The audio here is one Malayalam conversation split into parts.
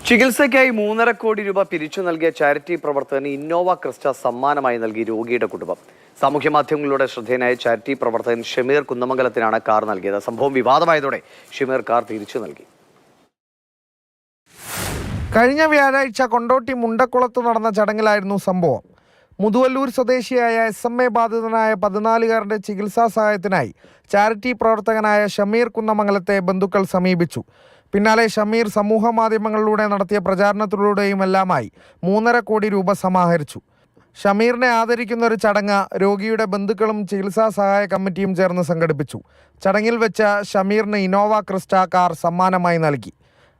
ചികിത്സയ്ക്കായി 3.5 കോടി രൂപ പിരിച്ചു നൽകിയ ചാരിറ്റി പ്രവർത്തകന് ഇന്നോവ ക്രിസ്റ്റ സമ്മാനമായി നൽകി രോഗിയുടെ കുടുംബം. സാമൂഹ്യ മാധ്യമങ്ങളിലൂടെ ശ്രദ്ധേയനായ ചാരിറ്റി പ്രവർത്തകൻ ഷമീർ കുന്നമംഗലത്തിനാണ് കാർ നൽകിയത്. സംഭവം വിവാദമായതോടെ ഷമീർ കാർ തിരിച്ചു നൽകി. കഴിഞ്ഞ വ്യാഴാഴ്ച കൊണ്ടോട്ടി മുണ്ടക്കുളത്ത് നടന്ന ചടങ്ങിലായിരുന്നു സംഭവം. മുതുവല്ലൂർ സ്വദേശിയായ SMA ബാധിതനായ 14-കാരന്റെ ചികിത്സാ സഹായത്തിനായി ചാരിറ്റി പ്രവർത്തകനായ ഷമീർ കുന്നമംഗലത്തെ ബന്ധുക്കൾ സമീപിച്ചു. പിന്നാലെ ഷമീർ സമൂഹ മാധ്യമങ്ങളിലൂടെ നടത്തിയ പ്രചാരണത്തിലൂടെയുമെല്ലാമായി 3.5 കോടി രൂപ സമാഹരിച്ചു. ഷമീറിനെ ആദരിക്കുന്ന ഒരു ചടങ്ങ് രോഗിയുടെ ബന്ധുക്കളും ചികിത്സാ സഹായ കമ്മിറ്റിയും ചേർന്ന് സംഘടിപ്പിച്ചു. ചടങ്ങിൽ വെച്ച് ഷമീറിന് ഇന്നോവ ക്രിസ്റ്റ കാർ സമ്മാനമായി നൽകി.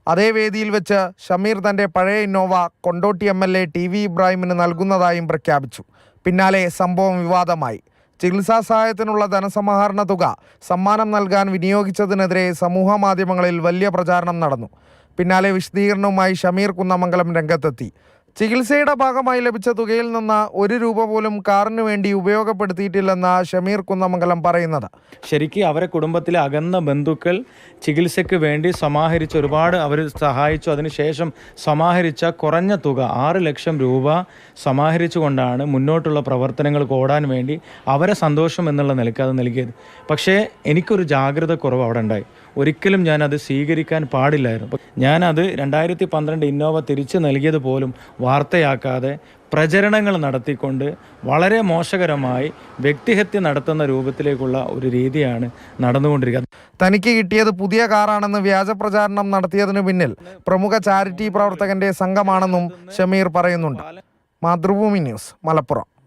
അതേ വേദിയിൽ വെച്ച് ഷമീർ തൻ്റെ പഴയ ഇന്നോവ കൊണ്ടോട്ടി MLA TV ഇബ്രാഹിമിന് നൽകുന്നതായും പ്രഖ്യാപിച്ചു. പിന്നാലെ സംഭവം വിവാദമായി. ചികിത്സാ സഹായത്തിനുള്ള ധനസമാഹരണ തുക സമ്മാനം നൽകാൻ വിനിയോഗിച്ചതിനെതിരെ സമൂഹ മാധ്യമങ്ങളിൽ വലിയ പ്രചാരണം നടന്നു. പിന്നാലെ വിശദീകരണവുമായി ഷമീർ കുന്നമംഗലം രംഗത്തെത്തി. ചികിത്സയുടെ ഭാഗമായി ലഭിച്ച തുകയിൽ നിന്ന് 1 രൂപ പോലും കാറിന് വേണ്ടി ഉപയോഗപ്പെടുത്തിയിട്ടില്ലെന്ന് ഷമീർ കുന്നമംഗലം പറയുന്നത്. ശരിക്കും അവരെ കുടുംബത്തിലെ അകന്ന ബന്ധുക്കൾ ചികിത്സയ്ക്ക് വേണ്ടി സമാഹരിച്ച് ഒരുപാട് അവർ സഹായിച്ചു. അതിനുശേഷം സമാഹരിച്ച കുറഞ്ഞ തുക 6 ലക്ഷം രൂപ സമാഹരിച്ചുകൊണ്ടാണ് മുന്നോട്ടുള്ള പ്രവർത്തനങ്ങൾക്ക് ഓടാൻ വേണ്ടി അവരെ സന്തോഷം എന്നുള്ള നിലയ്ക്ക് അത് നൽകിയത്. പക്ഷേ എനിക്കൊരു ജാഗ്രത കുറവ് അവിടെ ഉണ്ടായി. ഒരിക്കലും ഞാനത് സ്വീകരിക്കാൻ പാടില്ലായിരുന്നു. ഞാനത് 2012 ഇന്നോവ തിരിച്ചു നൽകിയത് പോലും വാർത്തയാക്കാതെ പ്രചരണങ്ങൾ നടത്തിക്കൊണ്ട് വളരെ മോശകരമായി വ്യക്തിഹത്യ നടത്തുന്ന രൂപത്തിലേക്കുള്ള ഒരു രീതിയാണ് നടന്നുകൊണ്ടിരിക്കുന്നത്. തനിക്ക് കിട്ടിയത് പുതിയ കാറാണെന്ന് വ്യാജ പ്രചാരണം നടത്തിയതിനു പിന്നിൽ പ്രമുഖ ചാരിറ്റി പ്രവർത്തകന്റെ സംഘമാണെന്നും ഷമീർ പറയുന്നുണ്ട്. മാതൃഭൂമി ന്യൂസ്, മലപ്പുറം.